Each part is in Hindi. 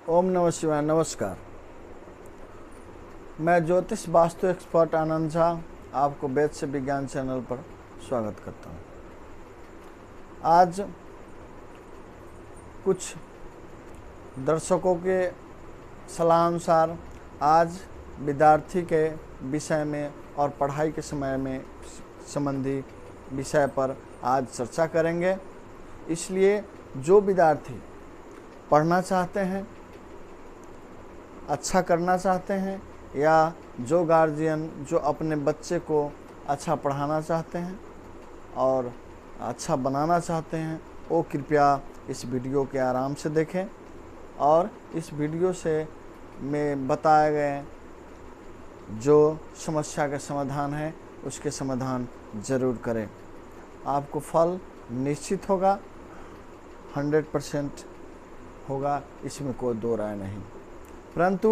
ओम नमः शिवाय। नमस्कार। मैं ज्योतिष वास्तु एक्सपर्ट आनंद झा आपको वेद से विज्ञान चैनल पर स्वागत करता हूं। आज कुछ दर्शकों के सलाह अनुसार आज विद्यार्थी के विषय में और पढ़ाई के समय में संबंधी विषय पर आज चर्चा करेंगे। इसलिए जो विद्यार्थी पढ़ना चाहते हैं, अच्छा करना चाहते हैं, या जो गार्जियन जो अपने बच्चे को अच्छा पढ़ाना चाहते हैं और अच्छा बनाना चाहते हैं, वो कृपया इस वीडियो के आराम से देखें और इस वीडियो से में बताए गए जो समस्या का समाधान है उसके समाधान ज़रूर करें। आपको फल निश्चित होगा, 100% होगा, इसमें कोई दो राय नहीं। परंतु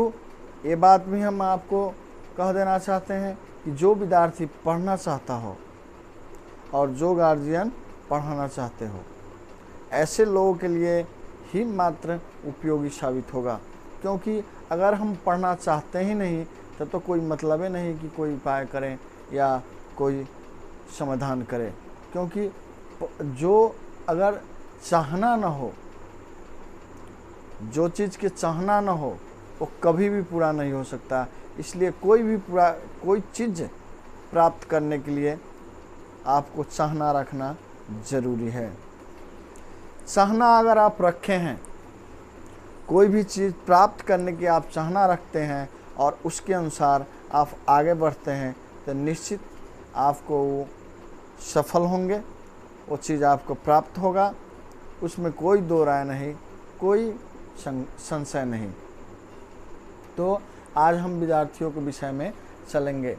ये बात भी हम आपको कह देना चाहते हैं कि जो विद्यार्थी पढ़ना चाहता हो और जो गार्जियन पढ़ाना चाहते हो, ऐसे लोगों के लिए ही मात्र उपयोगी साबित होगा। क्योंकि अगर हम पढ़ना चाहते ही नहीं तो कोई मतलब ही नहीं कि कोई उपाय करें या कोई समाधान करें। क्योंकि जो अगर चाहना न हो, जो चीज़ के चाहना न हो वो कभी भी पूरा नहीं हो सकता। इसलिए कोई चीज़ प्राप्त करने के लिए आपको चाहना रखना ज़रूरी है। चाहना अगर आप रखे हैं, कोई भी चीज़ प्राप्त करने की आप चाहना रखते हैं और उसके अनुसार आप आगे बढ़ते हैं तो निश्चित आपको वो सफल होंगे, वो चीज़ आपको प्राप्त होगा। उसमें कोई दो राय नहीं, कोई संशय नहीं। तो आज हम विद्यार्थियों के विषय में चलेंगे।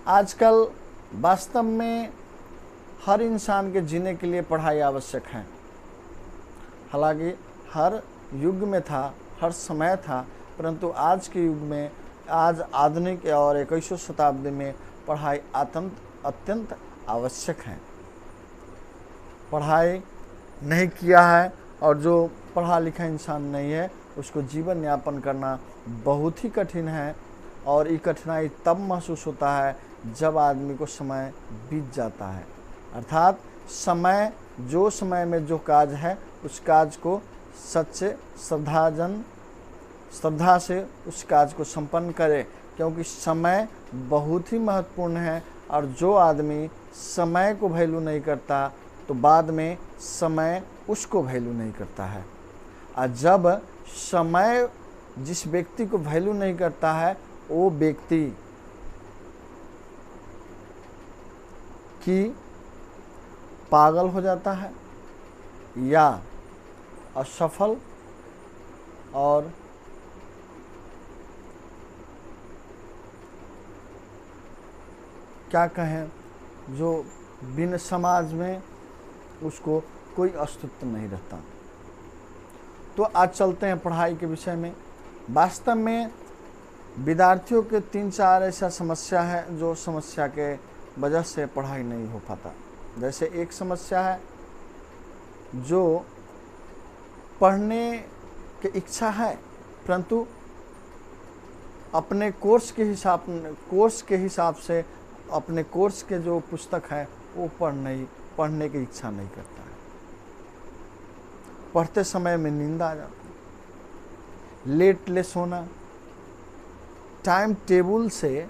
आजकल वास्तव में हर इंसान के जीने के लिए पढ़ाई आवश्यक है। हालांकि हर युग में था, हर समय था, परंतु आज के युग में, आज आधुनिक और 21वीं शताब्दी में पढ़ाई अत्यंत आवश्यक है। पढ़ाई नहीं किया है और जो पढ़ा लिखा इंसान नहीं है उसको जीवन यापन करना बहुत ही कठिन है। और ये कठिनाई तब महसूस होता है जब आदमी को समय बीत जाता है। अर्थात समय में जो काज है उस काज को सच्चे श्रद्धा से उस काज को संपन्न करे। क्योंकि समय बहुत ही महत्वपूर्ण है और जो आदमी समय को वैल्यू नहीं करता तो बाद में समय उसको वैल्यू नहीं करता है। और जब समय जिस व्यक्ति को वैल्यू नहीं करता है वो व्यक्ति की पागल हो जाता है या असफल और क्या कहें, जो बिन समाज में उसको कोई अस्तित्व नहीं रहता। तो आज चलते हैं पढ़ाई के विषय में। वास्तव में विद्यार्थियों के 3-4 ऐसा समस्या है जो समस्या के वजह से पढ़ाई नहीं हो पाता। जैसे एक समस्या है जो पढ़ने की इच्छा है परंतु अपने कोर्स के हिसाब से अपने कोर्स के जो पुस्तक है वो पढ़ने की इच्छा नहीं करता है। पढ़ते समय में नींद आ जाती है, लेट सोना, टाइम टेबल से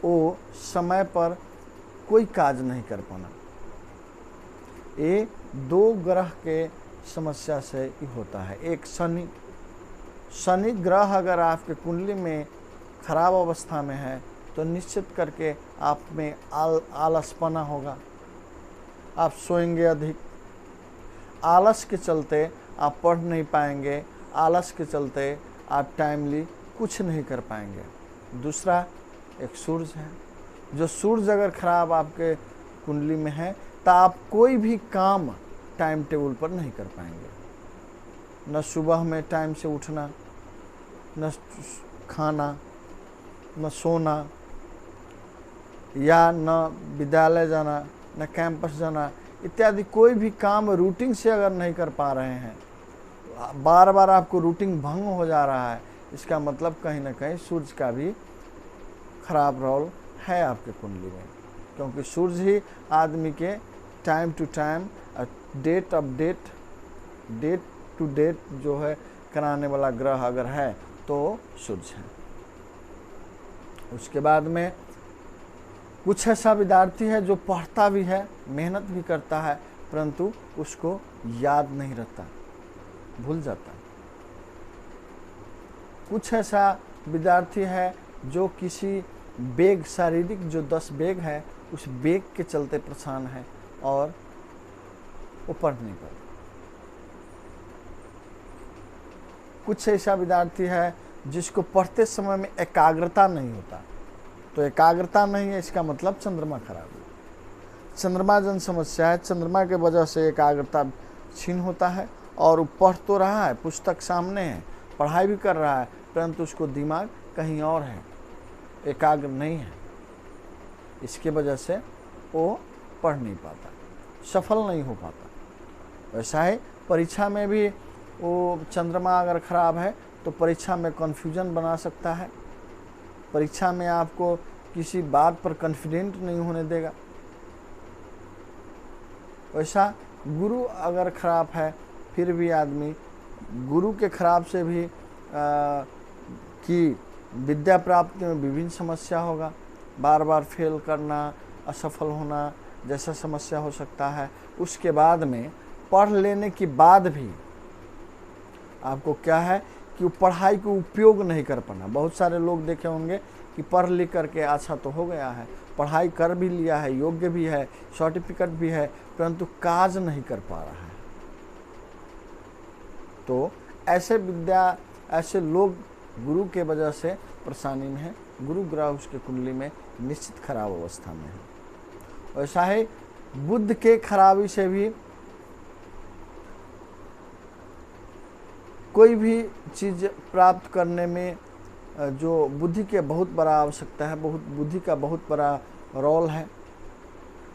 वो समय पर कोई काज नहीं कर पाना, ये 2 ग्रह के समस्या से ही होता है। एक शनि ग्रह अगर आपके कुंडली में खराब अवस्था में है तो निश्चित करके आप में आलसपना होगा, आप सोएंगे अधिक, आलस के चलते आप पढ़ नहीं पाएंगे, आलस के चलते आप टाइमली कुछ नहीं कर पाएंगे। दूसरा एक सूर्य है, जो सूर्य अगर खराब आपके कुंडली में है तो आप कोई भी काम टाइम टेबल पर नहीं कर पाएंगे। न सुबह में टाइम से उठना, न खाना, न सोना, या न विद्यालय जाना, न कैंपस जाना इत्यादि कोई भी काम रूटीन से अगर नहीं कर पा रहे हैं बार बार आपको रूटीन भंग हो जा रहा है, इसका मतलब कहीं ना कहीं सूर्य का भी खराब रोल है आपके कुंडली में, क्योंकि सूर्य ही आदमी के time to time date update date to date जो है कराने वाला ग्रह अगर है तो सूर्य है। उसके बाद में कुछ ऐसा विद्यार्थी है जो पढ़ता भी है, मेहनत भी करता है, परंतु उसको याद नहीं रहता, भूल जाता। कुछ ऐसा विद्यार्थी है जो किसी बेग, शारीरिक जो 10 बेग है उस बेग के चलते परेशान है और वो पढ़ नहीं पाता। कुछ ऐसा विद्यार्थी है जिसको पढ़ते समय में एकाग्रता नहीं होता। तो एकाग्रता नहीं है, इसका मतलब चंद्रमा खराब है, चंद्रमा जन समस्या है। चंद्रमा के वजह से एकाग्रता छीन होता है और वो पढ़ तो रहा है, पुस्तक सामने है, पढ़ाई भी कर रहा है, परंतु उसको दिमाग कहीं और है, एकाग्र नहीं है। इसके वजह से वो पढ़ नहीं पाता, सफल नहीं हो पाता। वैसा ही परीक्षा में भी वो चंद्रमा अगर खराब है तो परीक्षा में कन्फ्यूजन बना सकता है, परीक्षा में आपको किसी बात पर कॉन्फिडेंट नहीं होने देगा। वैसा गुरु अगर खराब है फिर भी आदमी गुरु के खराब से भी कि विद्या प्राप्ति में विभिन्न समस्या होगा, बार बार फेल करना, असफल होना जैसा समस्या हो सकता है। उसके बाद में पढ़ लेने के बाद भी आपको क्या है कि वो पढ़ाई को उपयोग नहीं कर पाना। बहुत सारे लोग देखे होंगे कि पढ़ लिख करके अच्छा तो हो गया है, पढ़ाई कर भी लिया है, योग्य भी है, सर्टिफिकेट भी है, परंतु काज नहीं कर पा रहा है। तो ऐसे लोग गुरु के वजह से परेशानी में है, गुरु ग्रह उसके कुंडली में निश्चित खराब अवस्था में है। वैसा ही बुध के खराबी से भी कोई भी चीज़ प्राप्त करने में जो बुद्धि के बहुत बड़ा आवश्यकता है, बुद्धि का बहुत बड़ा रोल है,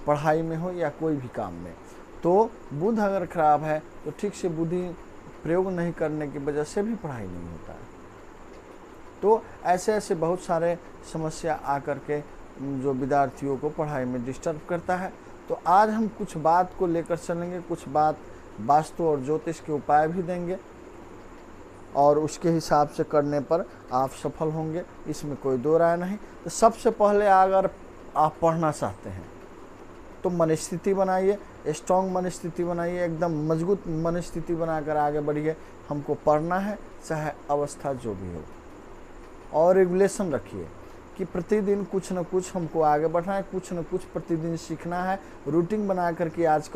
पढ़ाई में हो या कोई भी काम में। तो बुध अगर खराब है तो ठीक से बुद्धि प्रयोग नहीं करने की वजह से भी पढ़ाई नहीं होता है। तो ऐसे बहुत सारे समस्या आकर के जो विद्यार्थियों को पढ़ाई में डिस्टर्ब करता है। तो आज हम कुछ बात को लेकर चलेंगे, कुछ बात वास्तु और ज्योतिष के उपाय भी देंगे और उसके हिसाब से करने पर आप सफल होंगे, इसमें कोई दो राय नहीं। तो सबसे पहले अगर आप पढ़ना चाहते हैं तो मन स्थिति बनाइए, स्ट्रॉन्ग मन स्थिति बनाइए, एकदम मजबूत मन स्थिति बनाकर आगे बढ़िए। हमको पढ़ना है चाहे अवस्था जो भी हो, और रेगुलेशन रखिए कि प्रतिदिन कुछ न कुछ हमको आगे बढ़ना है, कुछ न कुछ प्रतिदिन सीखना है। रूटीन बना करके आज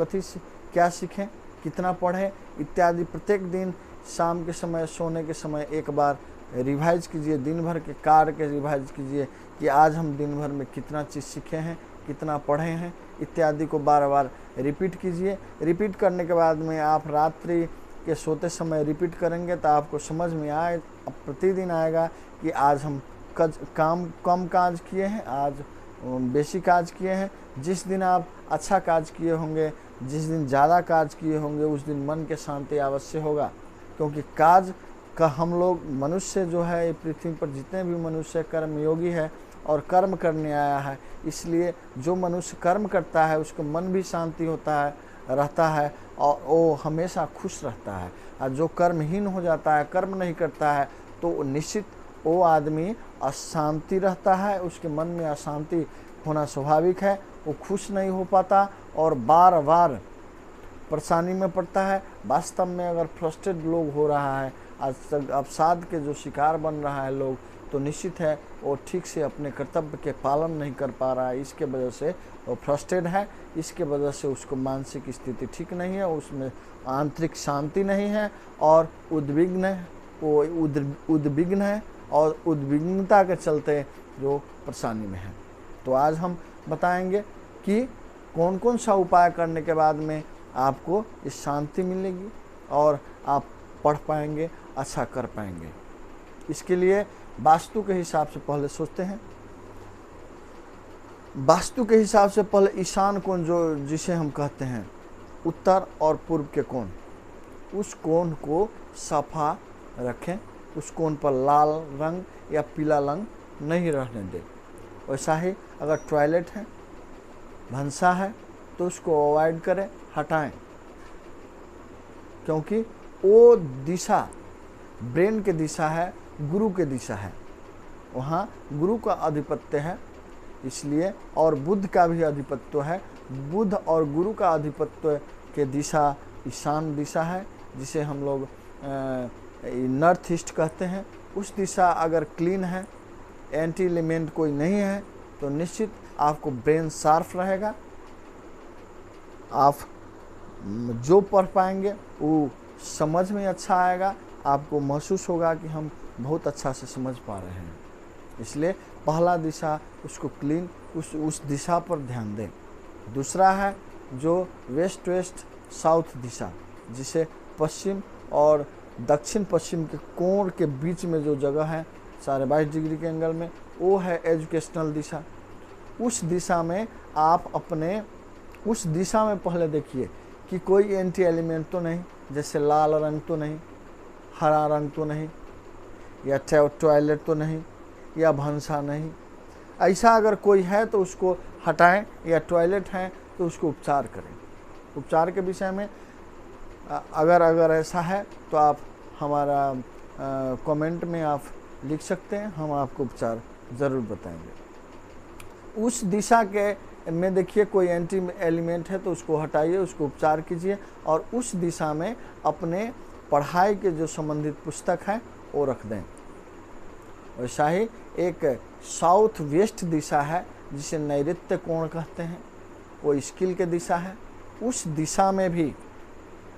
क्या सीखें, कितना पढ़ें इत्यादि प्रत्येक दिन शाम के समय, सोने के समय एक बार रिवाइज कीजिए। दिन भर के कार्य के रिवाइज कीजिए कि आज हम दिन भर में कितना चीज़ सीखे हैं, कितना पढ़े हैं इत्यादि को बार बार रिपीट कीजिए। रिपीट करने के बाद में आप रात्रि के सोते समय रिपीट करेंगे तो आपको समझ में आए, अब प्रतिदिन आएगा कि आज हम कम काज किए हैं, आज बेसी काज किए हैं। जिस दिन आप अच्छा काज किए होंगे, जिस दिन ज़्यादा काज किए होंगे, उस दिन मन के शांति अवश्य होगा। क्योंकि काज का हम लोग मनुष्य जो है पृथ्वी पर जितने भी मनुष्य कर्मयोगी है और कर्म करने आया है, इसलिए जो मनुष्य कर्म करता है उसको मन भी शांति रहता है और वो हमेशा खुश रहता है। और जो कर्महीन हो जाता है, कर्म नहीं करता है, तो निश्चित वो आदमी अशांति रहता है, उसके मन में अशांति होना स्वाभाविक है। वो खुश नहीं हो पाता और बार बार परेशानी में पड़ता है। वास्तव में अगर फ्रस्ट्रेट लोग हो रहा है, आज तक अवसाद के जो शिकार बन रहा है लोग, तो निश्चित है वो ठीक से अपने कर्तव्य के पालन नहीं कर पा रहा है। इसके वजह से वो फ्रस्ट्रेट है, इसके वजह से उसको मानसिक स्थिति ठीक नहीं है, उसमें आंतरिक शांति नहीं है और उद्विग्न है और उद्विग्नता के चलते जो परेशानी में है। तो आज हम बताएंगे कि कौन कौन सा उपाय करने के बाद में आपको इस शांति मिलेगी और आप पढ़ पाएंगे, अच्छा कर पाएंगे। इसके लिए वास्तु के हिसाब से पहले सोचते हैं। वास्तु के हिसाब से पहले ईशान कोण, जो जिसे हम कहते हैं उत्तर और पूर्व के कोण, उस कोण को सफा रखें, उस कोण पर लाल रंग या पीला रंग नहीं रहने दें। वैसा ही अगर टॉयलेट है, भंसा है, तो उसको अवॉइड करें, हटाएं, क्योंकि वो दिशा ब्रेन की दिशा है, गुरु की दिशा है, वहाँ गुरु का आधिपत्य है इसलिए, और बुध का भी आधिपत्य है। बुध और गुरु का आधिपत्य के दिशा ईशान दिशा है, जिसे हम लोग नॉर्थ ईस्ट कहते हैं। उस दिशा अगर क्लीन है, एंटी एलिमेंट कोई नहीं है, तो निश्चित आपको ब्रेन शार्प रहेगा, आप जो पढ़ पाएंगे वो समझ में अच्छा आएगा, आपको महसूस होगा कि हम बहुत अच्छा से समझ पा रहे हैं। इसलिए पहला दिशा उसको क्लीन, उस दिशा पर ध्यान दें। दूसरा है जो वेस्ट वेस्ट साउथ दिशा, जिसे पश्चिम और दक्षिण पश्चिम के कोण के बीच में जो जगह है 22.5 डिग्री के एंगल में, वो है एजुकेशनल दिशा। उस दिशा में आप अपने उस दिशा में पहले देखिए कि कोई एंटी एलिमेंट तो नहीं, जैसे लाल रंग तो नहीं, हरा रंग तो नहीं, या टॉयलेट तो नहीं, या भंसा नहीं। ऐसा अगर कोई है तो उसको हटाएं, या टॉयलेट है तो उसको उपचार करें। उपचार के विषय में अगर ऐसा है तो आप हमारा कमेंट में आप लिख सकते हैं, हम आपको उपचार ज़रूर बताएंगे। उस दिशा के में देखिए कोई एंटी एलिमेंट है तो उसको हटाइए, उसको उपचार कीजिए, और उस दिशा में अपने पढ़ाई के जो संबंधित पुस्तक हैं वो रख दें। वैसा ही एक साउथ वेस्ट दिशा है, जिसे नैऋत्य कोण कहते हैं, वो स्किल के दिशा है। उस दिशा में भी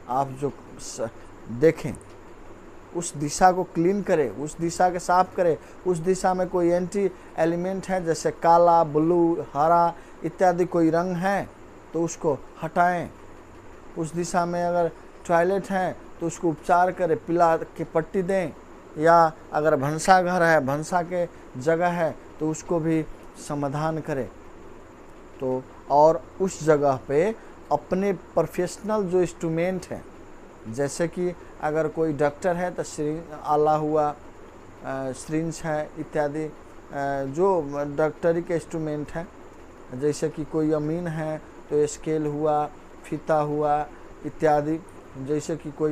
आप जो देखें, उस दिशा को क्लीन करें, उस दिशा के साफ करें। उस दिशा में कोई एंटी एलिमेंट है, जैसे काला, ब्लू, हरा इत्यादि कोई रंग है तो उसको हटाएं। उस दिशा में अगर टॉयलेट है तो उसको उपचार करें, पीला की पट्टी दें, या अगर भंसा घर है, भंसा के जगह है तो उसको भी समाधान करें। तो और उस जगह पे अपने प्रोफेशनल जो इंस्ट्रूमेंट हैं, जैसे कि अगर कोई डॉक्टर है तो आला हुआ, सिरिंज है इत्यादि, जो डॉक्टरी के इंस्ट्रूमेंट हैं, जैसे कि कोई अमीन है तो स्केल हुआ, फीता हुआ इत्यादि। जैसे कि कोई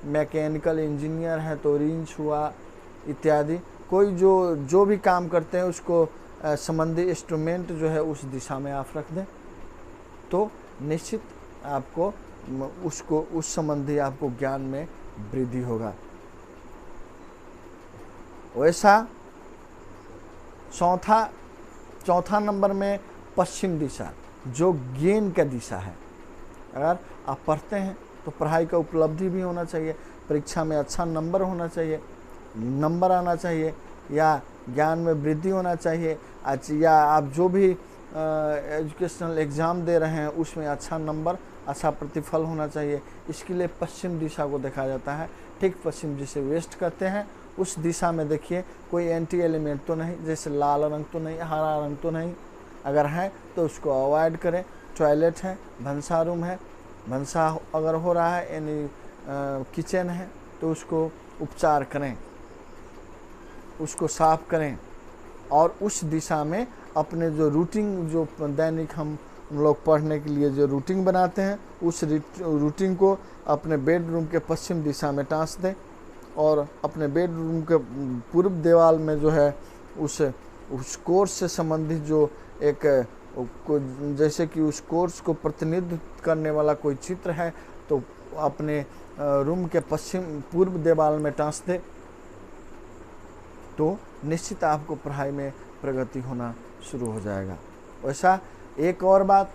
मैकेनिकल इंजीनियर है तो रिंच हुआ इत्यादि। कोई जो भी काम करते हैं उसको संबंधी इंस्ट्रूमेंट जो है उस दिशा में आप रख दें, तो निश्चित आपको उस संबंधी आपको ज्ञान में वृद्धि होगा। वैसा चौथा नंबर में पश्चिम दिशा, जो ज्ञान का दिशा है। अगर आप पढ़ते हैं तो पढ़ाई का उपलब्धि भी होना चाहिए, परीक्षा में अच्छा नंबर होना चाहिए, नंबर आना चाहिए, या ज्ञान में वृद्धि होना चाहिए, या आप जो भी एजुकेशनल एग्ज़ाम दे रहे हैं उसमें अच्छा नंबर, अच्छा प्रतिफल होना चाहिए। इसके लिए पश्चिम दिशा को देखा जाता है। ठीक पश्चिम जिसे वेस्ट कहते हैं, उस दिशा में देखिए कोई एंटी एलिमेंट तो नहीं, जैसे लाल रंग तो नहीं, हरा रंग तो नहीं। अगर है तो उसको अवॉइड करें। टॉयलेट है, भंसा रूम है, भंसा अगर हो रहा है, यानी किचन है, तो उसको उपचार करें, उसको साफ करें। और उस दिशा में अपने जो रूटीन, जो दैनिक हम लोग पढ़ने के लिए जो रूटीन बनाते हैं, उस रूटीन को अपने बेडरूम के पश्चिम दिशा में टाँस दें, और अपने बेडरूम के पूर्व दीवार में जो है उस कोर्स से संबंधित जो एक जैसे कि उस कोर्स को प्रतिनिधित्व करने वाला कोई चित्र है तो अपने रूम के पूर्व दीवार में टाँस दे, तो निश्चित आपको पढ़ाई में प्रगति होना शुरू हो जाएगा। वैसा एक और बात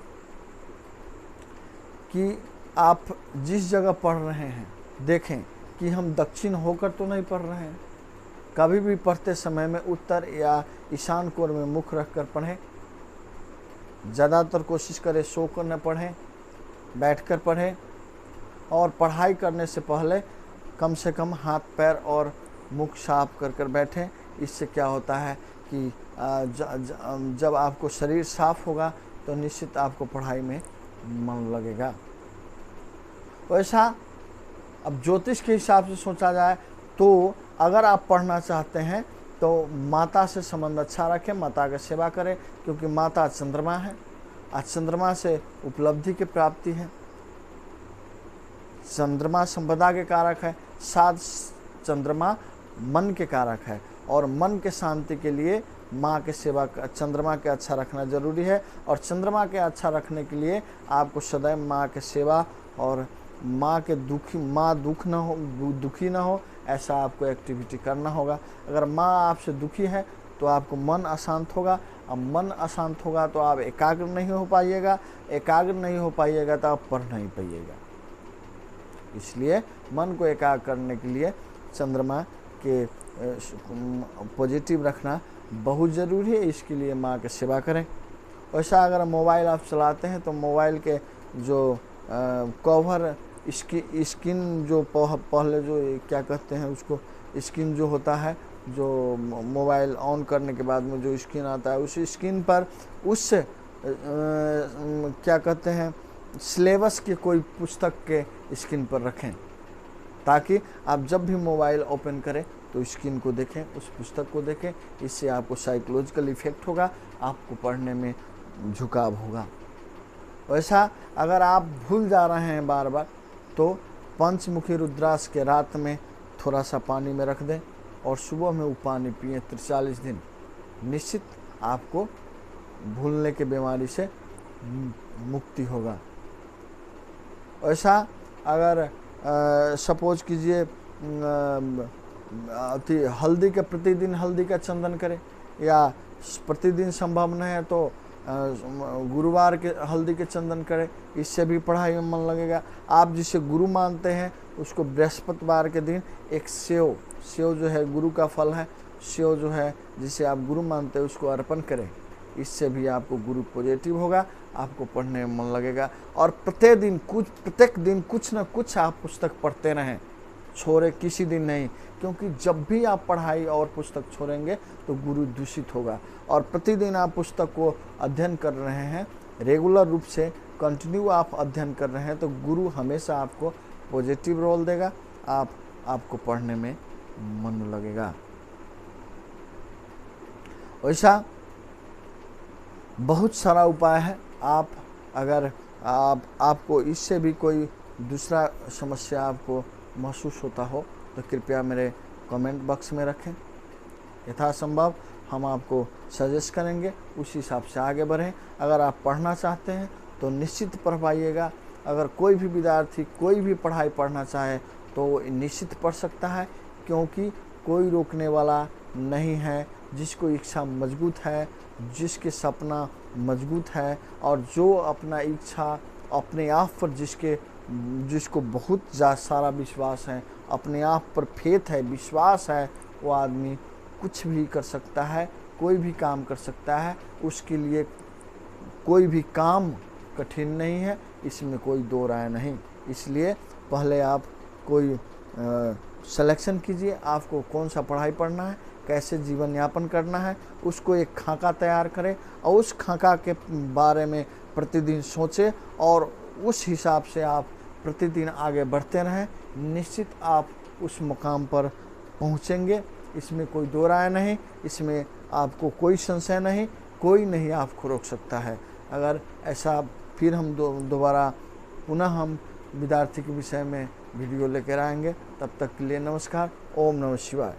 कि आप जिस जगह पढ़ रहे हैं देखें कि हम दक्षिण होकर तो नहीं पढ़ रहे हैं। कभी भी पढ़ते समय में उत्तर या ईशान कोण में मुख रखकर पढ़ें। ज़्यादातर कोशिश करें सो कर न पढ़ें, बैठकर पढ़ें, और पढ़ाई करने से पहले कम से कम हाथ पैर और मुख साफ कर बैठें। इससे क्या होता है कि जब आपको शरीर साफ होगा तो निश्चित आपको पढ़ाई में मन लगेगा। वैसा अब ज्योतिष के हिसाब से सोचा जाए तो अगर आप पढ़ना चाहते हैं तो माता से संबंध अच्छा रखें, माता की सेवा करें, क्योंकि माता चंद्रमा है। आज चंद्रमा से उपलब्धि की प्राप्ति है। चंद्रमा संपदा के कारक है, साथ चंद्रमा मन के कारक है, और मन के शांति के लिए माँ के सेवा, चंद्रमा के अच्छा रखना जरूरी है। और चंद्रमा के अच्छा रखने के लिए आपको सदैव माँ के सेवा और माँ के दुखी ना हो ऐसा आपको एक्टिविटी करना होगा। अगर माँ आपसे दुखी है तो आपको मन अशांत होगा, अब मन अशांत होगा तो आप एकाग्र नहीं हो पाइएगा, एकाग्र नहीं हो पाइएगा तो आप पढ़ नहीं पाइएगा। इसलिए मन को एकाग्र करने के लिए चंद्रमा के पॉजिटिव रखना बहुत ज़रूरी है। इसके लिए माँ की सेवा करें। वैसा अगर मोबाइल आप चलाते हैं तो मोबाइल के जो कवर स्क्रीन जो पहले जो क्या कहते हैं उसको, स्क्रीन जो होता है, जो मोबाइल ऑन करने के बाद में जो स्क्रीन आता है, उस स्क्रीन पर उस क्या कहते हैं सिलेबस के कोई पुस्तक के स्क्रीन पर रखें, ताकि आप जब भी मोबाइल ओपन करें तो स्क्रीन को देखें, उस पुस्तक को देखें। इससे आपको साइकोलॉजिकल इफेक्ट होगा, आपको पढ़ने में झुकाव होगा। वैसा अगर आप भूल जा रहे हैं बार बार तो पंचमुखी रुद्राक्ष के रात में थोड़ा सा पानी में रख दें और सुबह में वो पानी पिए 43 दिन, निश्चित आपको भूलने की बीमारी से मुक्ति होगा। ऐसा अगर सपोज कीजिए हल्दी के प्रतिदिन हल्दी का चंदन करें, या प्रतिदिन संभव नहीं है तो गुरुवार के हल्दी के चंदन करें, इससे भी पढ़ाई में मन लगेगा। आप जिसे गुरु मानते हैं उसको बृहस्पतिवार के दिन एक सेव जो है गुरु का फल है, सेव जो है जिसे आप गुरु मानते हैं उसको अर्पण करें। इससे भी आपको गुरु पॉजिटिव होगा, आपको पढ़ने में मन लगेगा। और प्रत्येक दिन कुछ न कुछ आप पुस्तक पढ़ते रहें, छोड़े किसी दिन नहीं, क्योंकि जब भी आप पढ़ाई और पुस्तक छोड़ेंगे तो गुरु दूषित होगा। और प्रतिदिन आप पुस्तक को अध्ययन कर रहे हैं, रेगुलर रूप से कंटिन्यू आप अध्ययन कर रहे हैं, तो गुरु हमेशा आपको पॉजिटिव रोल देगा, आपको पढ़ने में मन लगेगा। वैसा बहुत सारा उपाय है। आप अगर आपको इससे भी कोई दूसरा समस्या आपको महसूस होता हो तो कृपया मेरे कमेंट बॉक्स में रखें, यथासंभव हम आपको सजेस्ट करेंगे, उस हिसाब से आगे बढ़ें। अगर आप पढ़ना चाहते हैं तो निश्चित पढ़ पाइएगा। अगर कोई भी विद्यार्थी कोई भी पढ़ाई पढ़ना चाहे तो निश्चित पढ़ सकता है, क्योंकि कोई रोकने वाला नहीं है। जिसको इच्छा मजबूत है, जिसके सपना मजबूत है, और जो अपना इच्छा अपने आप पर जिसको बहुत सारा विश्वास है, अपने आप पर फेथ है, विश्वास है, वो आदमी कुछ भी कर सकता है, कोई भी काम कर सकता है। उसके लिए कोई भी काम कठिन नहीं है, इसमें कोई दो राय नहीं। इसलिए पहले आप कोई सिलेक्शन कीजिए, आपको कौन सा पढ़ाई पढ़ना है, कैसे जीवन यापन करना है, उसको एक खाका तैयार करें और उस खाका के बारे में प्रतिदिन सोचें और उस हिसाब से आप प्रतिदिन आगे बढ़ते रहें। निश्चित आप उस मुकाम पर पहुंचेंगे, इसमें कोई दो राय नहीं, इसमें आपको कोई संशय नहीं, कोई नहीं आपको रोक सकता है। अगर ऐसा फिर हम दोबारा पुनः हम विद्यार्थी के विषय में वीडियो लेकर आएंगे। तब तक के लिए नमस्कार। ओम नमः शिवाय।